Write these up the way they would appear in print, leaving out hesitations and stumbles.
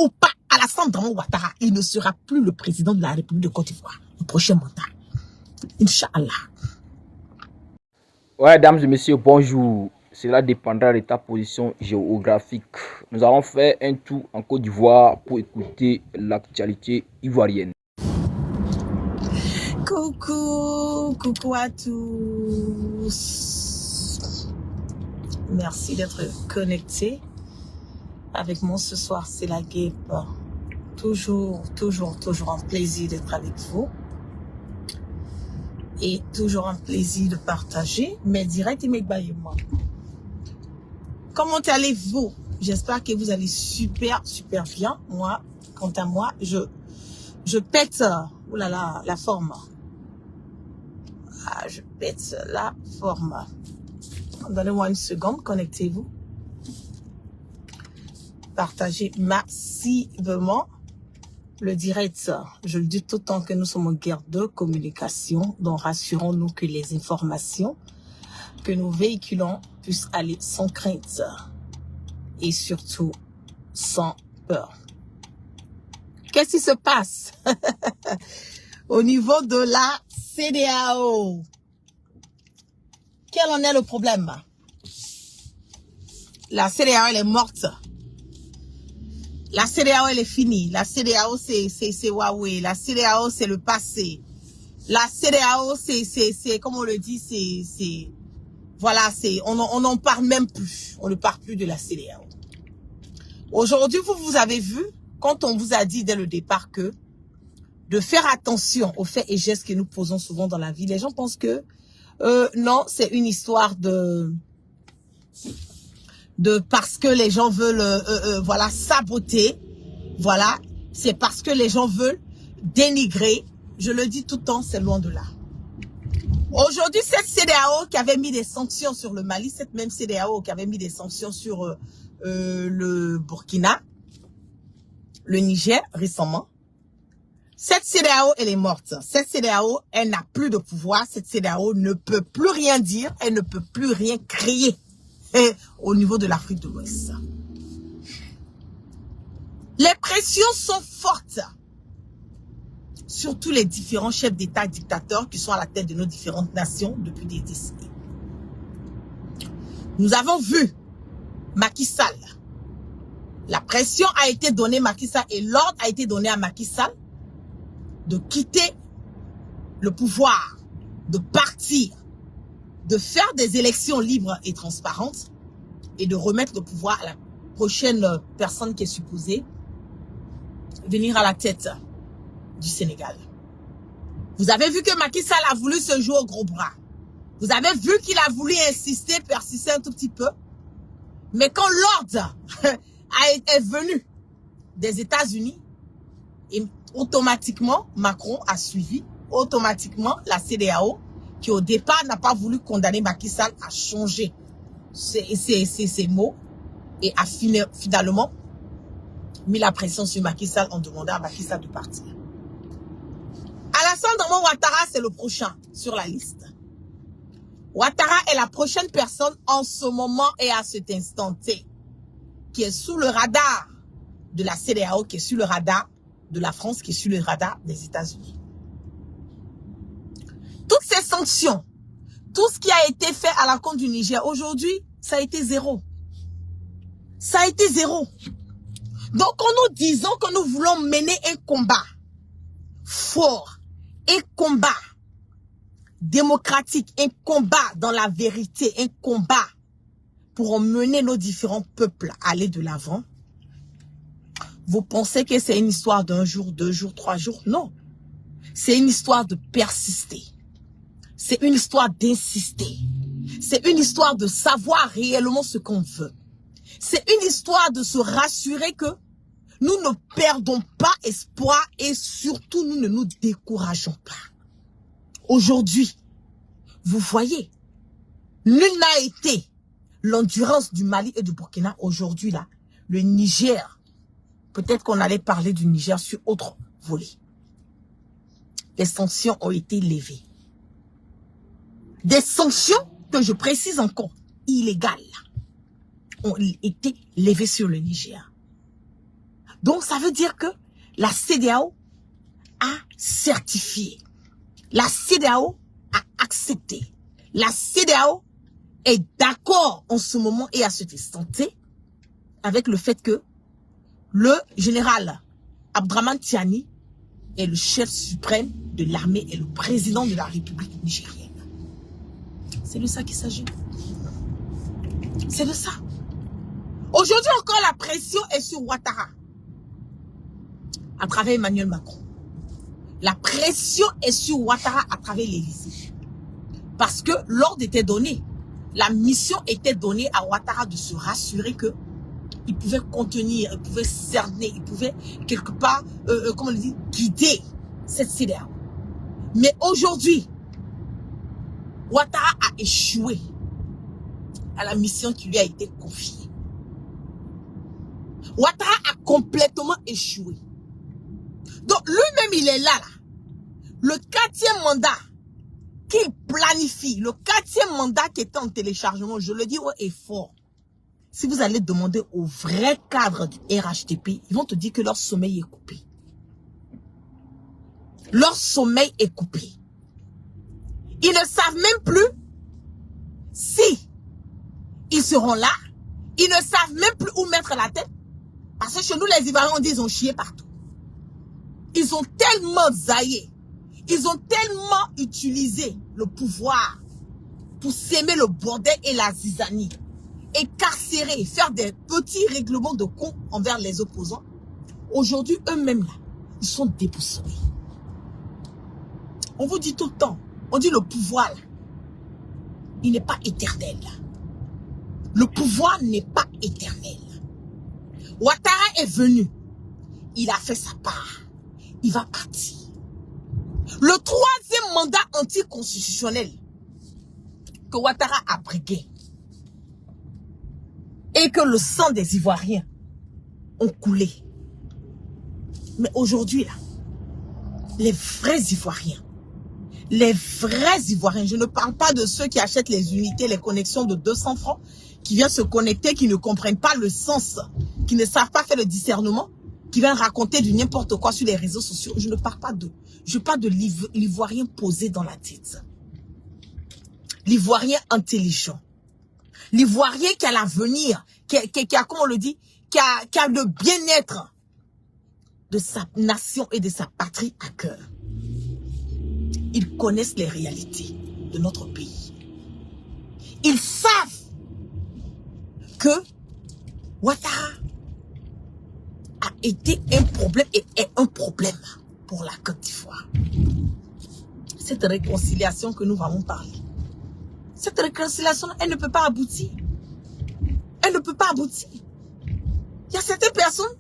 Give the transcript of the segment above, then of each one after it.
ou pas, Alassane Dramane Ouattara, il ne sera plus le président de la République de Côte d'Ivoire, le prochain mandat. Inch'Allah. Ouais, dames et messieurs, bonjour. Cela dépendra de ta position géographique. Nous allons faire un tour en Côte d'Ivoire pour écouter l'actualité ivoirienne. Coucou à tous. Merci d'être connectés avec moi ce soir. C'est la guêpe. Toujours un plaisir d'être avec vous. Et toujours un plaisir de partager mes directs et mes baillements. Comment allez-vous? J'espère que vous allez super bien. Moi, quant à moi, je pète la forme. Je pète la forme. Donnez-moi une seconde, connectez-vous. Partagez massivement le direct. Je le dis tout le temps que nous sommes en guerre de communication. Donc rassurons-nous que les informations que nous véhiculons puissent aller sans crainte et surtout sans peur. Qu'est-ce qui se passe au niveau de la CEDEAO? Quel en est le problème? La CEDEAO, elle est morte. La CEDEAO, elle est finie. La CEDEAO, c'est Huawei. La CEDEAO, c'est le passé. La CEDEAO, c'est comme on le dit, voilà, on n'en parle même plus. On ne parle plus de la CEDEAO. Aujourd'hui, vous avez vu, quand on vous a dit dès le départ que de faire attention aux faits et gestes que nous posons souvent dans la vie, les gens pensent que non, c'est une histoire de parce que les gens veulent voilà, saboter, voilà, c'est parce que les gens veulent dénigrer. Je le dis tout le temps, c'est loin de là. Aujourd'hui, cette CEDEAO qui avait mis des sanctions sur le Mali, cette même CEDEAO qui avait mis des sanctions sur le Burkina, le Niger récemment, cette CEDEAO, elle est morte. Cette CEDEAO, elle n'a plus de pouvoir. Cette CEDEAO ne peut plus rien dire. Elle ne peut plus rien créer au niveau de l'Afrique de l'Ouest. Les pressions sont fortes sur tous les différents chefs d'État dictateurs qui sont à la tête de nos différentes nations depuis des décennies. Nous avons vu Macky Sall. La pression a été donnée à Macky Sall et l'ordre a été donné à Macky Sall de quitter le pouvoir, de partir, de faire des élections libres et transparentes et de remettre le pouvoir à la prochaine personne qui est supposée venir à la tête du Sénégal. Vous avez vu que Macky Sall a voulu se jouer au gros bras. Vous avez vu qu'il a voulu insister, persister un tout petit peu. Mais quand l'ordre est venu des États-Unis, et automatiquement, Macron a suivi, automatiquement, la CEDEAO, qui au départ n'a pas voulu condamner Macky Sall, a changé ses mots et a finalement mis la pression sur Macky Sall en demandant à Macky Sall de partir. Alassane Dramane Ouattara, c'est le prochain sur la liste. Ouattara est la prochaine personne en ce moment et à cet instant T qui est sous le radar de la CEDEAO, qui est sur le radar de la France, qui est sur le radar des États-Unis. Toutes ces sanctions, tout ce qui a été fait à la compte du Niger, aujourd'hui, ça a été zéro. Ça a été zéro. Donc, quand nous disons que nous voulons mener un combat fort, un combat démocratique, un combat dans la vérité, un combat pour emmener nos différents peuples à aller de l'avant, vous pensez que c'est une histoire d'un jour, 2 jours, 3 jours? Non. C'est une histoire de persister. C'est une histoire d'insister. C'est une histoire de savoir réellement ce qu'on veut. C'est une histoire de se rassurer que nous ne perdons pas espoir et surtout nous ne nous décourageons pas. Aujourd'hui, vous voyez, nul n'a été l'endurance du Mali et du Burkina. Aujourd'hui, là, le Niger, peut-être qu'on allait parler du Niger sur autre volet. Les sanctions ont été levées. Des sanctions que je précise encore, illégales, ont été levées sur le Niger. Donc, ça veut dire que la CEDEAO a certifié. La CEDEAO a accepté. La CEDEAO est d'accord en ce moment et à cet instant T avec le fait que le général Abdraman Tiani est le chef suprême de l'armée et le président de la République nigérienne. C'est de ça qu'il s'agit. C'est de ça. Aujourd'hui encore, la pression est sur Ouattara à travers Emmanuel Macron. La pression est sur Ouattara à travers l'Élysée. Parce que l'ordre était donné. La mission était donnée à Ouattara de se rassurer que il pouvait contenir, il pouvait cerner, il pouvait quelque part, comment on dit, guider cette CEDEAO. Mais aujourd'hui, Ouattara a échoué à la mission qui lui a été confiée. Ouattara a complètement échoué. Donc lui-même, il est là. Le 4e mandat qu'il planifie, le 4e mandat qui est en téléchargement, je le dis haut et fort. Si vous allez demander aux vrais cadres du RHDP, ils vont te dire que leur sommeil est coupé. Leur sommeil est coupé. Ils ne savent même plus si ils seront là. Ils ne savent même plus où mettre la tête. Parce que chez nous, les Ivoiriens, on dit qu'ils ont chié partout. Ils ont tellement zaillé. Ils ont tellement utilisé le pouvoir pour s'aimer le bordel et la zizanie. Écarcérer, faire des petits règlements de compte envers les opposants. Aujourd'hui, eux-mêmes, là, ils sont déboussolés. On vous dit tout le temps, on dit le pouvoir, là, il n'est pas éternel. Le pouvoir n'est pas éternel. Ouattara est venu. Il a fait sa part. Il va partir. Le 3e mandat anticonstitutionnel que Ouattara a brigué et que le sang des Ivoiriens ont coulé. Mais aujourd'hui, là, les vrais Ivoiriens, je ne parle pas de ceux qui achètent les unités, les connexions de 200 francs, qui viennent se connecter, qui ne comprennent pas le sens, qui ne savent pas faire le discernement, qui viennent raconter du n'importe quoi sur les réseaux sociaux. Je ne parle pas d'eux. Je parle de l'Ivoirien posé dans la tête. L'Ivoirien intelligent. L'Ivoirien qui a l'avenir, qui a, comment on le dit, qui a le bien-être de sa nation et de sa patrie à cœur. Ils connaissent les réalités de notre pays. Ils savent que Ouattara a été un problème et est un problème pour la Côte d'Ivoire. Cette réconciliation que nous allons parler, cette réconciliation, elle ne peut pas aboutir. Elle ne peut pas aboutir. Il y a certaines personnes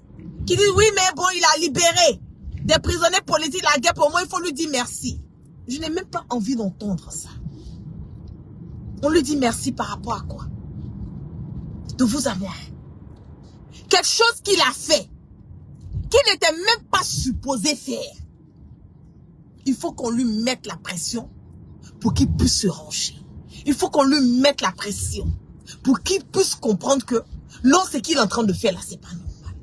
qui disent, oui, mais bon, il a libéré des prisonniers politiques, la guerre, pour moi, il faut lui dire merci. Je n'ai même pas envie d'entendre ça. On lui dit merci par rapport à quoi? De vous à moi. Quelque chose qu'il a fait, qu'il n'était même pas supposé faire. Il faut qu'on lui mette la pression pour qu'il puisse se ranger. Il faut qu'on lui mette la pression pour qu'il puisse comprendre que non, ce qu'il est en train de faire là, c'est pas normal.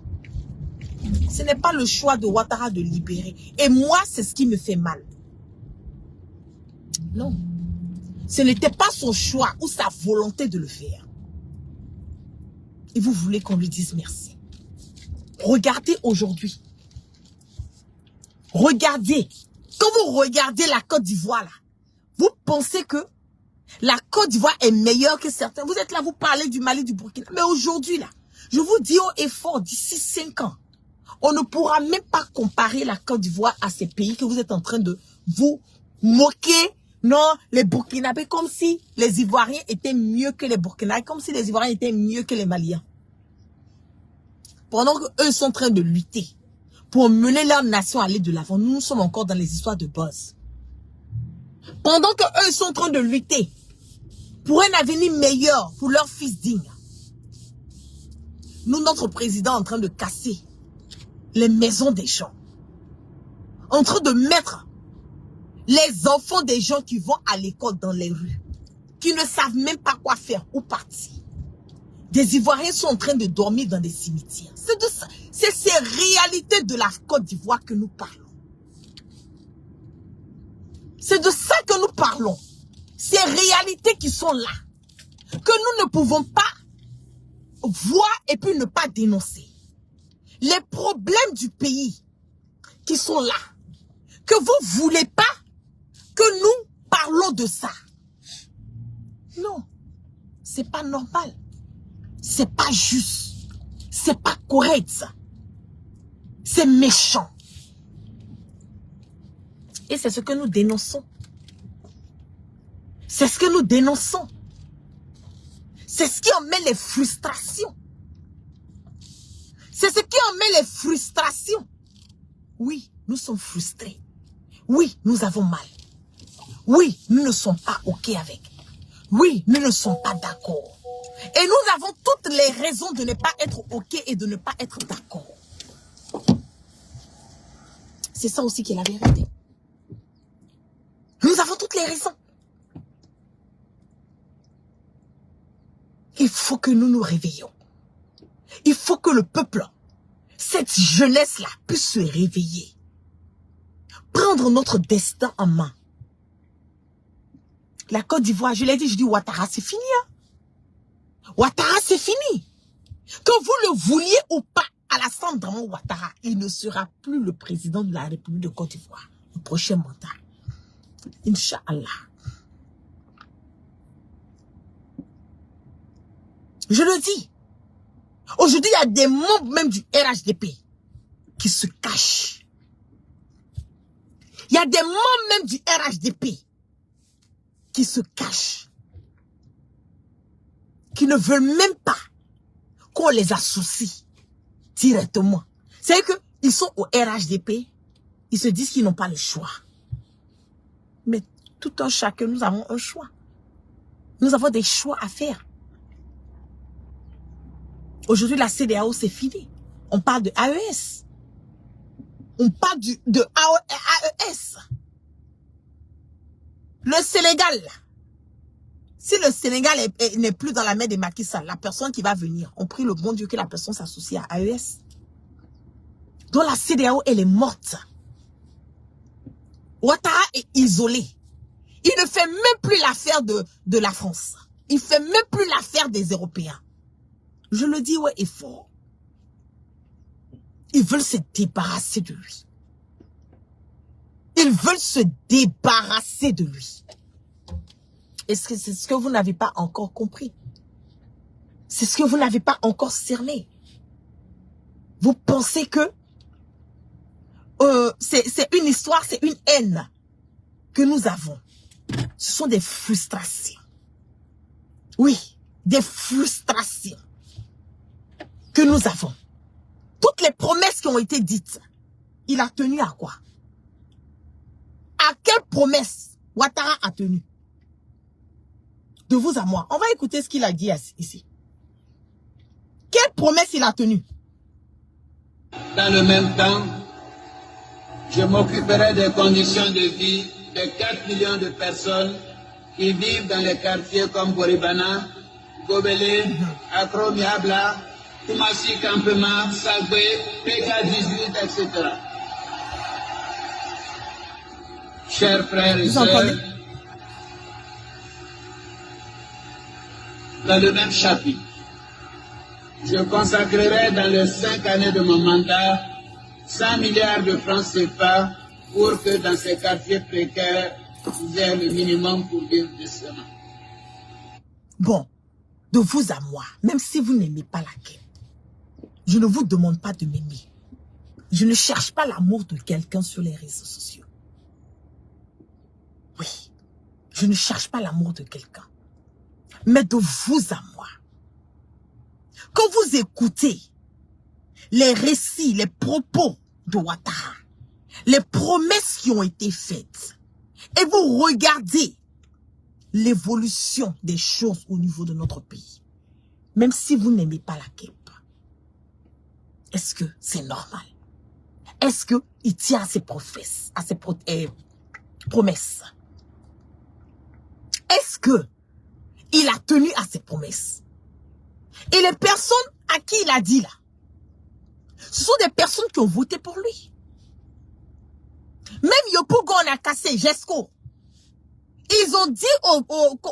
Ce n'est pas le choix de Ouattara de libérer. Et moi, c'est ce qui me fait mal. Non. Ce n'était pas son choix ou sa volonté de le faire. Et vous voulez qu'on lui dise merci. Regardez aujourd'hui. Regardez. Quand vous regardez la Côte d'Ivoire là, vous pensez que la Côte d'Ivoire est meilleure que certains. Vous êtes là, vous parlez du Mali, du Burkina. Mais aujourd'hui là, je vous dis haut et fort, d'ici 5 ans, on ne pourra même pas comparer la Côte d'Ivoire à ces pays que vous êtes en train de vous moquer. Non, les Burkinabés, comme si les Ivoiriens étaient mieux que les Burkinabés, comme si les Ivoiriens étaient mieux que les Maliens. Pendant qu'eux sont en train de lutter pour mener leur nation à aller de l'avant, nous sommes encore dans les histoires de boss. Pendant qu'eux sont en train de lutter pour un avenir meilleur pour leurs fils dignes, nous, notre président, est en train de casser les maisons des gens, en train de mettre les enfants des gens qui vont à l'école dans les rues, qui ne savent même pas quoi faire, où partir, Des Ivoiriens sont en train de dormir dans des cimetières. C'est ces réalités de la Côte d'Ivoire que nous parlons. C'est de ça que nous parlons. Ces réalités qui sont là, que nous ne pouvons pas voir et puis ne pas dénoncer. Les problèmes du pays qui sont là, que vous ne voulez pas que nous parlons de ça. Non, c'est pas normal. C'est pas juste. C'est pas correct ça. C'est méchant. Et c'est ce que nous dénonçons. C'est ce que nous dénonçons. C'est ce qui en met les frustrations. C'est ce qui en met les frustrations. Oui, nous sommes frustrés. Oui, nous avons mal. Oui, nous ne sommes pas OK avec. Oui, nous ne sommes pas d'accord. Et nous avons toutes les raisons de ne pas être OK et de ne pas être d'accord. C'est ça aussi qui est la vérité. Nous avons toutes les raisons. Il faut que nous nous réveillons. Il faut que le peuple, cette jeunesse-là, puisse se réveiller. Prendre notre destin en main. La Côte d'Ivoire, je l'ai dit, je dis Ouattara, c'est fini. Hein? Ouattara, c'est fini. Que vous le vouliez ou pas, Alassane Dramane Ouattara, il ne sera plus le président de la République de Côte d'Ivoire. Le prochain mandat. Inch'Allah. Je le dis. Aujourd'hui, il y a des membres même du RHDP qui se cachent. Il y a des membres même du RHDP qui se cachent. Qui ne veulent même pas qu'on les associe directement. C'est que ils sont au RHDP, ils se disent qu'ils n'ont pas le choix. Mais tout un chacun, nous avons un choix. Nous avons des choix à faire. Aujourd'hui, la CEDEAO, c'est fini. On parle de AES. On parle de AES. Le Sénégal. Si le Sénégal n'est plus dans la main des Macky Sall, la personne qui va venir, on prie le bon Dieu que la personne s'associe à AES. Donc la CEDEAO, elle est morte. Ouattara est isolé. Il ne fait même plus l'affaire de la France. Il ne fait même plus l'affaire des Européens. Je le dis, ouais, et fort. Ils veulent se débarrasser de lui. Ils veulent se débarrasser de lui. Est-ce que c'est ce que vous n'avez pas encore compris? C'est ce que vous n'avez pas encore cerné. Vous pensez que c'est une histoire, c'est une haine que nous avons. Ce sont des frustrations. Oui, des frustrations que nous avons. Toutes les promesses qui ont été dites, il a tenu à quoi? À quelle promesse Ouattara a tenu? De vous à moi. On va écouter ce qu'il a dit ici. Quelle promesse il a tenue? Dans le même temps, je m'occuperai des conditions de vie de 4 millions de personnes qui vivent dans les quartiers comme Boribana, Gobelé, Accro Miabla, Koumassi Campement, Sagbe, PK18, etc. Chers frères et sœurs, dans le même chapitre, je consacrerai dans les 5 années de mon mandat 100 milliards de francs CFA pour que dans ces quartiers précaires, vous ayez le minimum pour vivre décemment. Bon, de vous à moi, même si vous n'aimez pas la guerre, je ne vous demande pas de m'aimer. Je ne cherche pas l'amour de quelqu'un sur les réseaux sociaux. Oui, je ne cherche pas l'amour de quelqu'un. Mais de vous à moi. Quand vous écoutez les récits, les propos de Ouattara, les promesses qui ont été faites, et vous regardez l'évolution des choses au niveau de notre pays, même si vous n'aimez pas la guerre, est-ce que c'est normal? Est-ce qu'il tient à ses promesses? Est-ce que il a tenu à ses promesses? Et les personnes à qui il a dit là, ce sont des personnes qui ont voté pour lui. Même Yopougon a cassé Jesco. Ils ont dit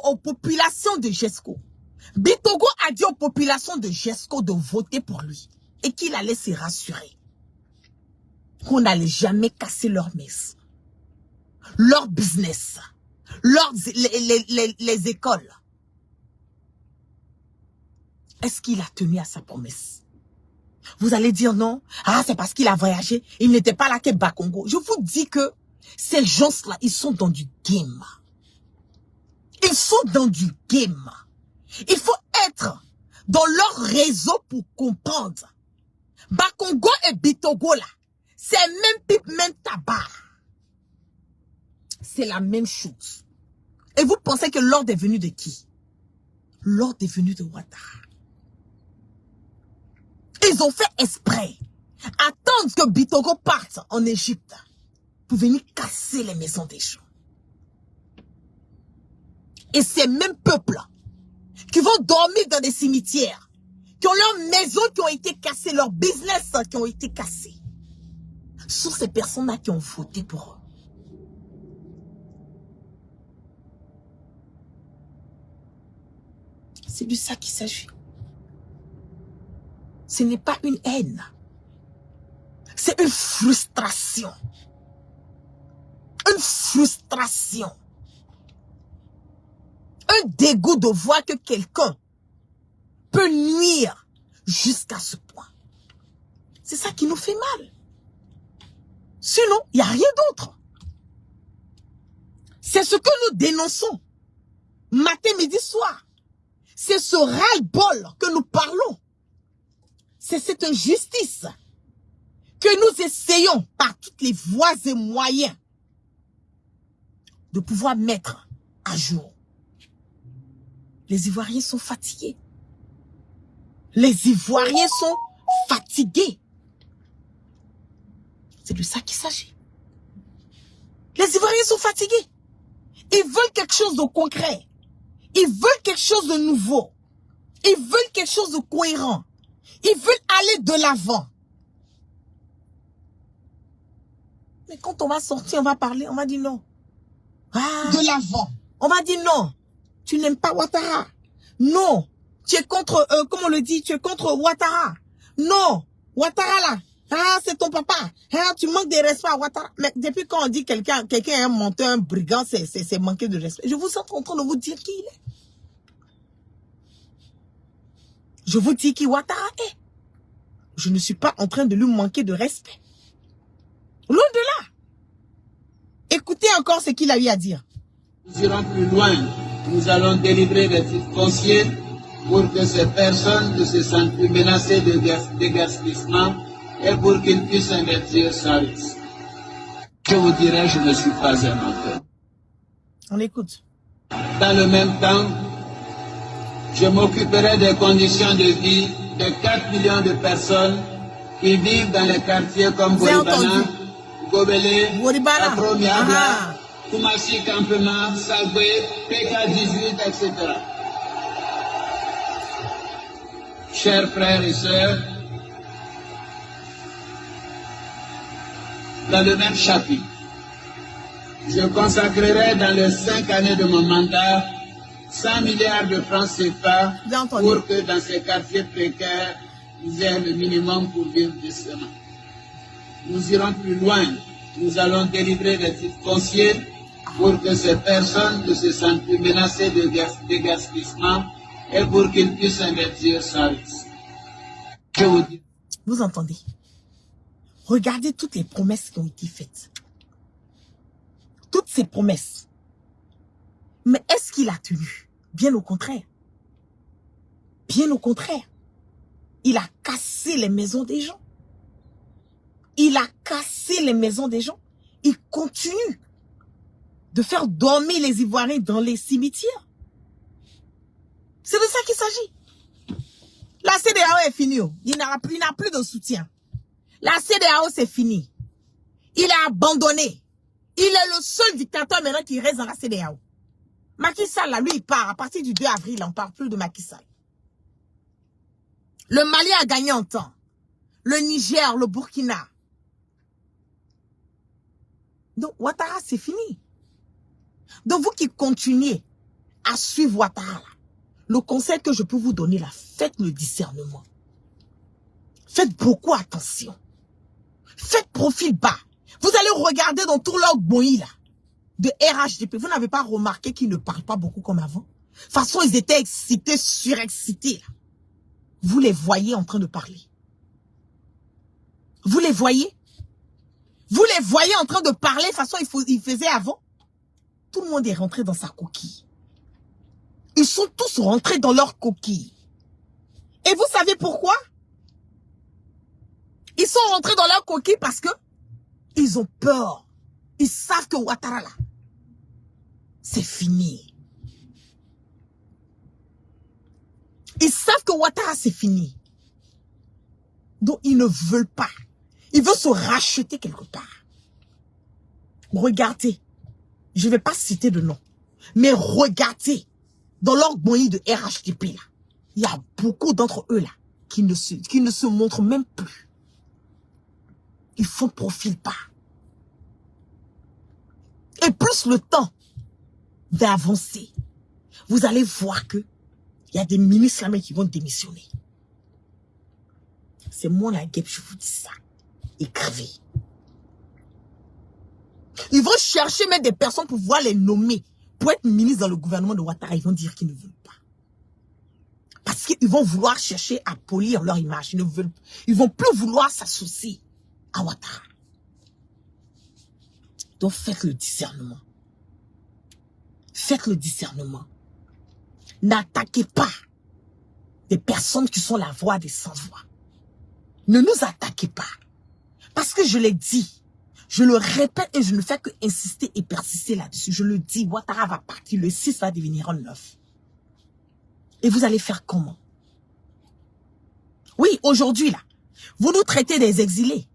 aux populations de Jesco. Bitogo a dit aux populations de Jesco de voter pour lui. Et qu'il allait se rassurer. Qu'on n'allait jamais casser leur messe. Leur business. Les écoles. Est-ce qu'il a tenu à sa promesse? Vous allez dire non. Ah, c'est parce qu'il a voyagé. Il n'était pas là qu'à Bakongo. Je vous dis que ces gens-là, ils sont dans du game. Ils sont dans du game. Il faut être dans leur réseau pour comprendre. Bakongo et Bitogo là, c'est même pipe, même tabac. C'est la même chose. Et vous pensez que l'ordre est venu de qui? L'ordre est venu de Ouattara. Ils ont fait exprès. Attendre que Bitogo parte en Égypte pour venir casser les maisons des gens. Et ces mêmes peuples qui vont dormir dans des cimetières, qui ont leurs maisons qui ont été cassées, leurs business qui ont été cassés, sont ces personnes-là qui ont voté pour eux. C'est de ça qu'il s'agit. Ce n'est pas une haine. C'est une frustration. Une frustration. Un dégoût de voir que quelqu'un peut nuire jusqu'à ce point. C'est ça qui nous fait mal. Sinon, il n'y a rien d'autre. C'est ce que nous dénonçons. Matin, midi, soir. C'est ce ras-le-bol que nous parlons. C'est cette injustice que nous essayons par toutes les voies et moyens de pouvoir mettre à jour. Les Ivoiriens sont fatigués. Les Ivoiriens sont fatigués. C'est de ça qu'il s'agit. Les Ivoiriens sont fatigués. Ils veulent quelque chose de concret. Ils veulent quelque chose de nouveau. Ils veulent quelque chose de cohérent. Ils veulent aller de l'avant. Mais quand on va sortir, on va parler, on va dire non. Ah, de l'avant. On va dire non. Tu n'aimes pas Ouattara. Non. Tu es contre, comment on le dit, tu es contre Ouattara. Non. Ouattara là. Ah, c'est ton papa. Ah, tu manques de respect à Ouattara. Mais depuis quand on dit quelqu'un est un menteur, un brigand, c'est manquer de respect. Je vous sens en train de vous dire qui il est. Je vous dis qui Ouattara est. Je ne suis pas en train de lui manquer de respect. Loin de là. Écoutez encore ce qu'il a eu à dire. Nous irons plus loin. Nous allons délivrer des titres fonciers pour que ces personnes ne se sentent plus menacées de déguerpissement et pour qu'ils puissent investir sans risque. Je vous dirai, je ne suis pas un menteur. On écoute. Dans le même temps, je m'occuperai des conditions de vie de 4 millions de personnes qui vivent dans les quartiers comme Boribana, Gobelé, Afro-Miabla, Koumassi Campement, Sagwe, PK18, etc. Chers frères et sœurs, dans le même chapitre, je consacrerai dans les 5 années de mon mandat 100 milliards de francs CFA pour que dans ces quartiers précaires, ils aient le minimum pour vivre décemment. Nous irons plus loin. Nous allons délivrer des titres fonciers pour que ces personnes ne se sentent plus menacées de déguerpissement et pour qu'ils puissent investir sans risque. Je vous dis. Vous entendez? Regardez toutes les promesses qui ont été faites. Toutes ces promesses. Mais est-ce qu'il a tenu? Bien au contraire. Bien au contraire. Il a cassé les maisons des gens. Il a cassé les maisons des gens. Il continue de faire dormir les Ivoiriens dans les cimetières. C'est de ça qu'il s'agit. La CEDEAO est finie. Il n'a plus de soutien. La CEDEAO, c'est fini. Il a abandonné. Il est le seul dictateur maintenant qui reste dans la CEDEAO. Macky Sall, là, lui, il part. À partir du 2 avril, on ne parle plus de Macky Sall. Le Mali a gagné en temps. Le Niger, le Burkina. Donc, Ouattara, c'est fini. Donc, vous qui continuez à suivre Ouattara, le conseil que je peux vous donner là, faites le discernement. Faites beaucoup attention. Faites profil bas. Vous allez regarder dans tout leur boui là, de RHDP. Vous n'avez pas remarqué qu'ils ne parlent pas beaucoup comme avant? De toute façon, ils étaient excités, surexcités. Là. Vous les voyez en train de parler. Vous les voyez? Vous les voyez en train de parler de toute façon ils faisaient avant? Tout le monde est rentré dans sa coquille. Ils sont tous rentrés dans leur coquille. Et vous savez pourquoi? Ils sont rentrés dans leur coquille parce que ils ont peur. Ils savent que Ouattara là, c'est fini. Ils savent que Ouattara c'est fini. Donc ils ne veulent pas. Ils veulent se racheter quelque part. Regardez. Je ne vais pas citer de nom. Mais regardez. Dans leur boîte de RHDP là. Il y a beaucoup d'entre eux là. Qui ne se montrent même plus. Ils font profil bas. Et plus le temps d'avancer, vous allez voir que il y a des ministres là qui vont démissionner. C'est moi la guêpe, je vous dis ça. Écrivez. Ils vont chercher même des personnes pour pouvoir les nommer, pour être ministres dans le gouvernement de Ouattara. Ils vont dire qu'ils ne veulent pas. Parce qu'ils vont vouloir chercher à polir leur image. Ils vont plus vouloir s'associer à Ouattara. Donc faites le discernement. Faites le discernement. N'attaquez pas des personnes qui sont la voix des sans-voix. Ne nous attaquez pas. Parce que je l'ai dit, je le répète et je ne fais que insister et persister là-dessus. Je le dis, Ouattara va partir, le 6 va devenir un 9. Et vous allez faire comment? Oui, aujourd'hui là, vous nous traitez des exilés.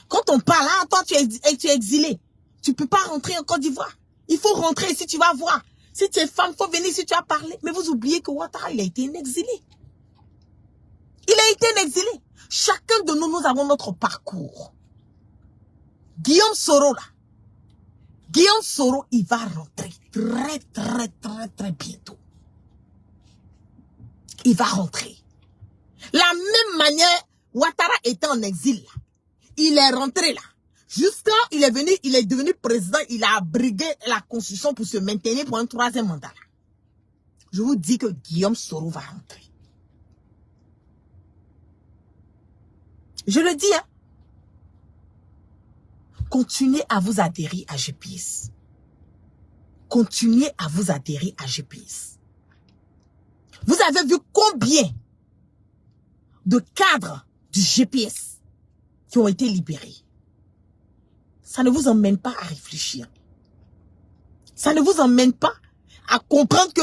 Quand on parle, ah, toi tu es exilé. Tu ne peux pas rentrer en Côte d'Ivoire. Il faut rentrer ici, tu vas voir. Si tu es femme, il faut venir ici, tu vas parler. Mais vous oubliez que Ouattara, il a été un exilé. Il a été un exilé. Chacun de nous, nous avons notre parcours. Guillaume Soro, là. Guillaume Soro, il va rentrer très bientôt. Il va rentrer. La même manière, Ouattara était en exil, là. Il est rentré, là. Jusqu'à il est devenu président, il a abrigué la constitution pour se maintenir pour un 3e mandat. Là. Je vous dis que Guillaume Soro va rentrer. Je le dis, hein. Continuez à vous adhérer à GPS. Continuez à vous adhérer à GPS. Vous avez vu combien de cadres du GPS qui ont été libérés? Ça ne vous emmène pas à réfléchir. Ça ne vous emmène pas à comprendre que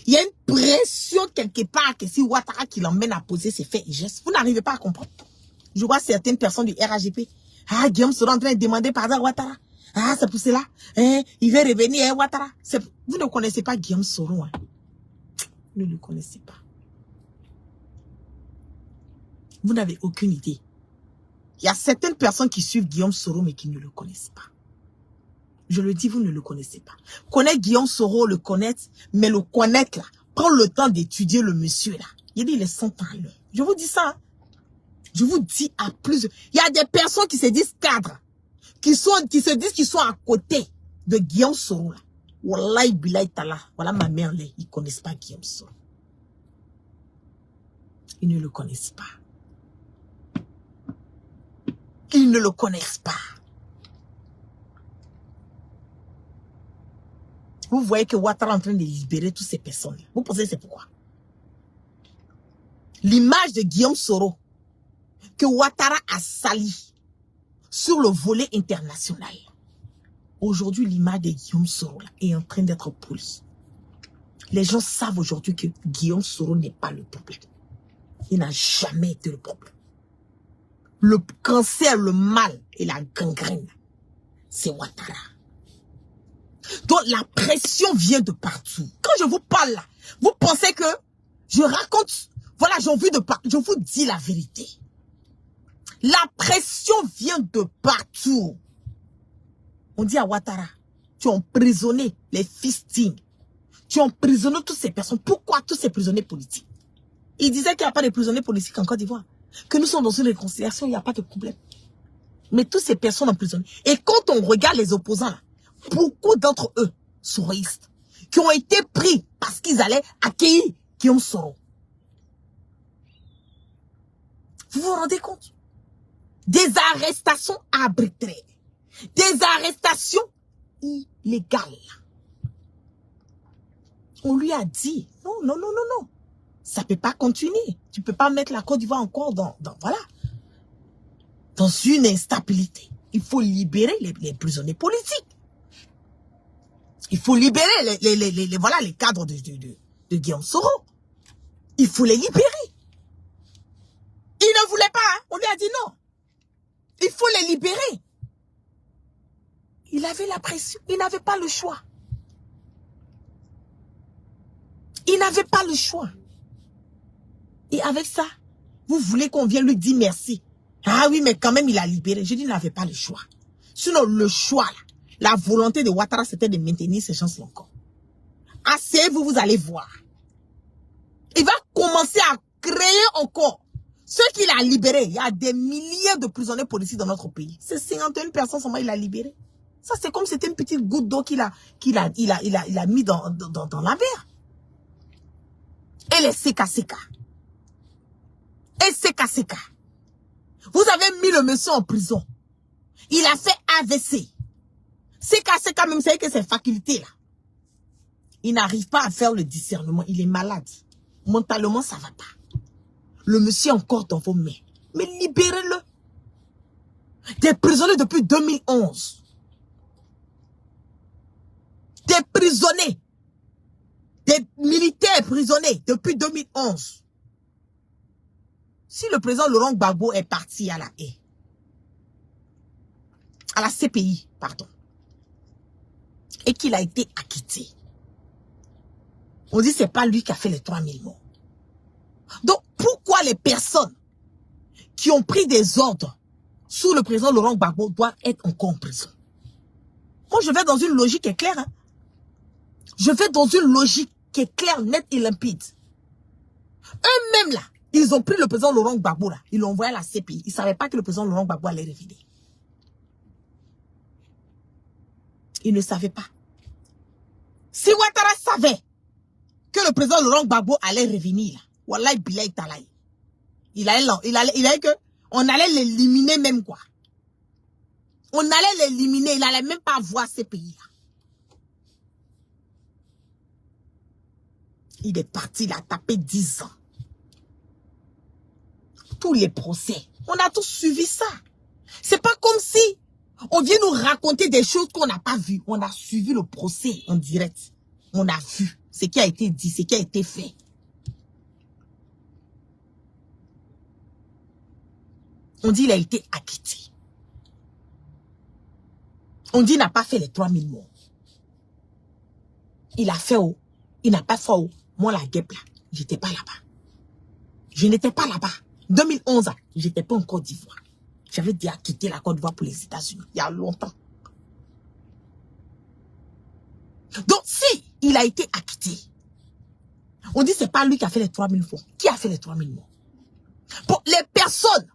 il y a une pression quelque part que si Ouattara qui l'emmène à poser ses faits et gestes, vous n'arrivez pas à comprendre. Je vois certaines personnes du RHDP. Ah, Guillaume sera en train de demander pardon à Ouattara. Ah, c'est pour cela. Il veut revenir à Ouattara. Vous ne connaissez pas Guillaume Soro. Hein. Vous ne le connaissez pas. Vous n'avez aucune idée. Il y a certaines personnes qui suivent Guillaume Soro mais qui ne le connaissent pas. Je le dis, vous ne le connaissez pas. Connaître Guillaume Soro, le connaître, mais le connaître là, prendre le temps d'étudier le monsieur là. Il dit, il est 100 ans à l'heure. Je vous dis ça. Hein. Je vous dis à plus. Il y a des personnes qui se disent cadres, qui se disent qu'ils sont à côté de Guillaume Soro là. Wallahi billahi tala. Voilà ma mère là. Ils ne connaissent pas Guillaume Soro. Ils ne le connaissent pas. Ils ne le connaissent pas. Vous voyez que Ouattara est en train de libérer toutes ces personnes. Vous pensez c'est pourquoi? L'image de Guillaume Soro que Ouattara a sali sur le volet international. Aujourd'hui, l'image de Guillaume Soro là, est en train d'être polie. Les gens savent aujourd'hui que Guillaume Soro n'est pas le problème. Il n'a jamais été le problème. Le cancer, le mal et la gangrène, c'est Ouattara. Donc la pression vient de partout. Quand je vous parle là, vous pensez que je raconte, Voilà, je vous dis la vérité. La pression vient de partout. On dit à Ouattara, tu as emprisonné les fils dignes. Tu as emprisonné toutes ces personnes. Pourquoi tous ces prisonniers politiques? Il disait qu'il n'y a pas de prisonniers politiques en Côte d'Ivoire. Que nous sommes dans une réconciliation, il n'y a pas de problème. Mais toutes ces personnes emprisonnées. Et quand on regarde les opposants, là, beaucoup d'entre eux sont réistes, qui ont été pris parce qu'ils allaient accueillir Guillaume Soro. Vous vous rendez compte? Des arrestations arbitraires. Des arrestations illégales. On lui a dit, non, non, non, non, non. Ça ne peut pas continuer. Tu ne peux pas mettre la Côte d'Ivoire encore dans une instabilité. Il faut libérer les prisonniers politiques. Il faut libérer les cadres de Guillaume Soro. Il faut les libérer. Il ne voulait pas, hein? On lui a dit non. Il faut les libérer. Il avait la pression. Il n'avait pas le choix. Il n'avait pas le choix. Et avec ça, vous voulez qu'on vienne lui dire merci. Ah oui, mais quand même, il a libéré. Je dis, il n'avait pas le choix. Sinon, le choix, là, la volonté de Ouattara, c'était de maintenir ces gens-là encore. Asseyez-vous, vous allez voir. Il va commencer à créer encore. Ceux qu'il a libérés, il y a des milliers de prisonniers politiques dans notre pays. C'est 51 personnes seulement il a libéré. Ça, c'est comme si c'était une petite goutte d'eau qu'il a mis dans la mer. Et les CKCK. Et CKCK. Vous avez mis le monsieur en prison. Il a fait AVC. CKCK, même, c'est que ses facultés-là. Il n'arrive pas à faire le discernement. Il est malade. Mentalement, ça ne va pas. Le monsieur est encore dans vos mains. Mais libérez-le. Des prisonniers depuis 2011. Des prisonniers. Des militaires prisonniers depuis 2011. Si le président Laurent Gbagbo est parti à la haie, à la CPI, pardon, et qu'il a été acquitté, on dit que ce n'est pas lui qui a fait les 3000 morts. Donc, pourquoi les personnes qui ont pris des ordres sous le président Laurent Gbagbo doivent être encore en prison? Moi, je vais dans une logique qui est claire. Hein? Je vais dans une logique qui est claire, nette et limpide. Eux-mêmes, là, ils ont pris le président Laurent Gbagbo, là. Ils l'ont envoyé à la CPI. Ils ne savaient pas que le président Laurent Gbagbo allait revenir. Ils ne savaient pas. Si Ouattara savait que le président Laurent Gbagbo allait revenir, là, Wallahi Bilaï Talaï, il allait que, on allait l'éliminer même, quoi. On allait l'éliminer, il n'allait même pas voir ces pays-là. Il est parti, il a tapé 10 ans. Tous les procès, on a tous suivi ça. C'est pas comme si on vient nous raconter des choses qu'on n'a pas vues. On a suivi le procès en direct. On a vu ce qui a été dit, ce qui a été fait. On dit qu'il a été acquitté. On dit qu'il n'a pas fait les 3000 morts. Il a fait où? Il n'a pas fait où? Moi, la guêpe là, j'étais pas là-bas. Je n'étais pas là-bas. 2011, j'étais pas en Côte d'Ivoire. J'avais déjà quitté la Côte d'Ivoire pour les États-Unis, il y a longtemps. Donc, si il a été acquitté, on dit que ce n'est pas lui qui a fait les 3000 morts. Qui a fait les 3000 morts? Pour les personnes,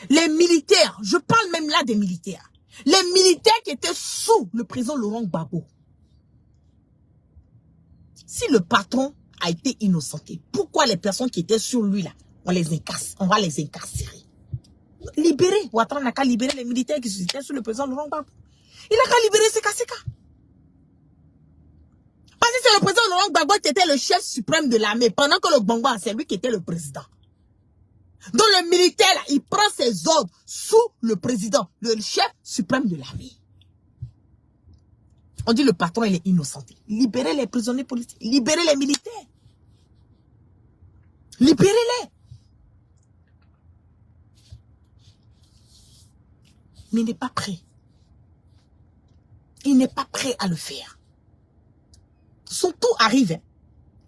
les militaires, je parle même là des militaires. Les militaires qui étaient sous le président Laurent Gbagbo. Si le patron a été innocenté, pourquoi les personnes qui étaient sur lui là, on va les incarcérer? Libérer. Ouattara n'a qu'à libérer les militaires qui étaient sur le président Laurent Gbagbo. Il n'a qu'à libérer CKCK. Parce que c'est le président Laurent Gbagbo qui était le chef suprême de l'armée, pendant que le Gbagbo, c'est lui qui était le président. Donc le militaire, là, il prend ses ordres sous le président, le chef suprême de l'armée. On dit le patron, il est innocenté. Libérez les prisonniers politiques. Libérez les militaires. Libérez-les. Mais il n'est pas prêt. Il n'est pas prêt à le faire. Son tour arrive. Hein.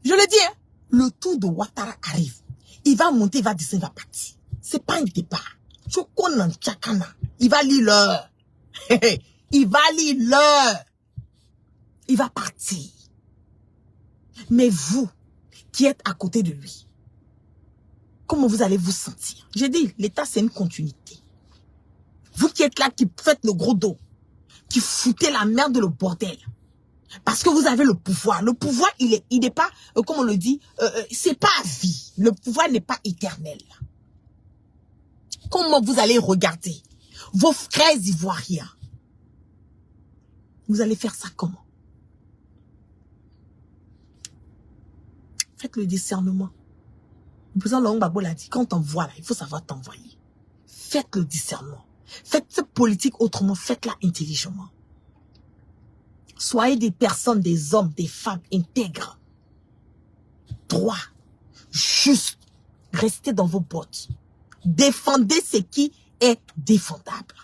Je le dis, hein, le tour de Ouattara arrive. Il va monter, il va descendre, il va partir. C'est pas un départ. Il va lire l'heure. Il va lire l'heure. Il va partir. Mais vous, qui êtes à côté de lui, comment vous allez vous sentir? J'ai dit, l'État, c'est une continuité. Vous qui êtes là, qui faites le gros dos, qui foutez la merde de le bordel, parce que vous avez le pouvoir. Le pouvoir, il n'est pas, comme on le dit, c'est pas à vie. Le pouvoir n'est pas éternel. Comment vous allez regarder vos frères ivoiriens? Vous allez faire ça comment? Faites le discernement. Le président Laurent Gbagbo l'a dit, quand on t'envoie là, il faut savoir t'envoyer. Faites le discernement. Faites cette politique autrement, faites-la intelligemment. Soyez des personnes, des hommes, des femmes intègres, droits, justes. Restez dans vos bottes. Défendez ce qui est défendable.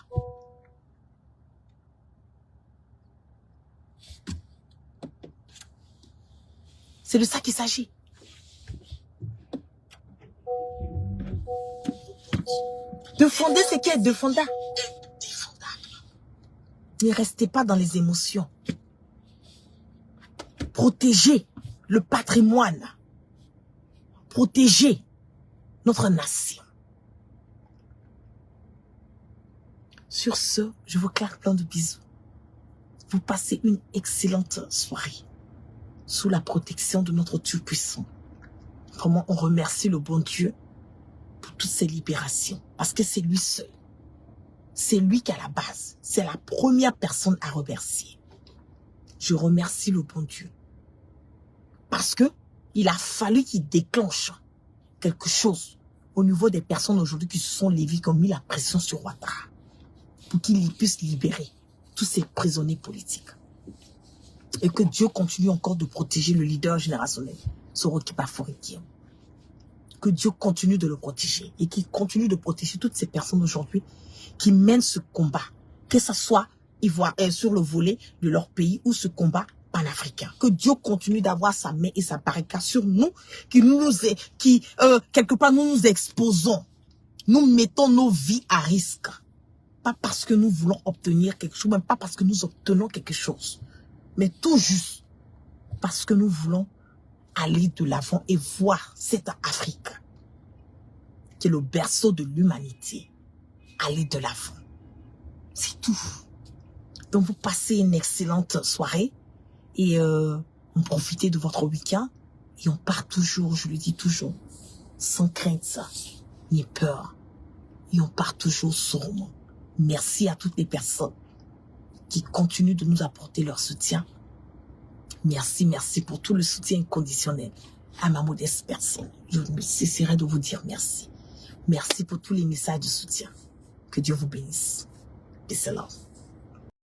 C'est de ça qu'il s'agit. Défendez ce qui est défendable. Ne restez pas dans les émotions. Protégez le patrimoine. Protégez notre nation. Sur ce, je vous claque plein de bisous. Vous passez une excellente soirée sous la protection de notre Dieu puissant. Vraiment, on remercie le bon Dieu pour toutes ces libérations. Parce que c'est lui seul. C'est lui qui a la base. C'est la première personne à remercier. Je remercie le bon Dieu. Parce que il a fallu qu'il déclenche quelque chose au niveau des personnes aujourd'hui qui se sont levées, qui ont mis la pression sur Ouattara pour qu'il puisse libérer tous ces prisonniers politiques. Et que Dieu continue encore de protéger le leader générationnel, Soroki Baforikiem. Que Dieu continue de le protéger et qu'il continue de protéger toutes ces personnes aujourd'hui qui mènent ce combat, que ce soit sur le volet de leur pays ou ce combat panafricain. Que Dieu continue d'avoir sa main et sa barricade sur nous, quelque part nous nous exposons. Nous mettons nos vies à risque. Pas parce que nous voulons obtenir quelque chose, même pas parce que nous obtenons quelque chose, mais tout juste parce que nous voulons aller de l'avant et voir cette Afrique qui est le berceau de l'humanité aller de l'avant. C'est tout. Donc vous passez une excellente soirée et on profite de votre week-end et on part toujours, je le dis toujours, sans crainte ni peur. Et on part toujours sûrement. Merci à toutes les personnes qui continuent de nous apporter leur soutien. Merci, merci pour tout le soutien inconditionnel à ma modeste personne. Je ne cesserai de vous dire merci. Merci pour tous les messages de soutien. Que Dieu vous bénisse. Peace and love.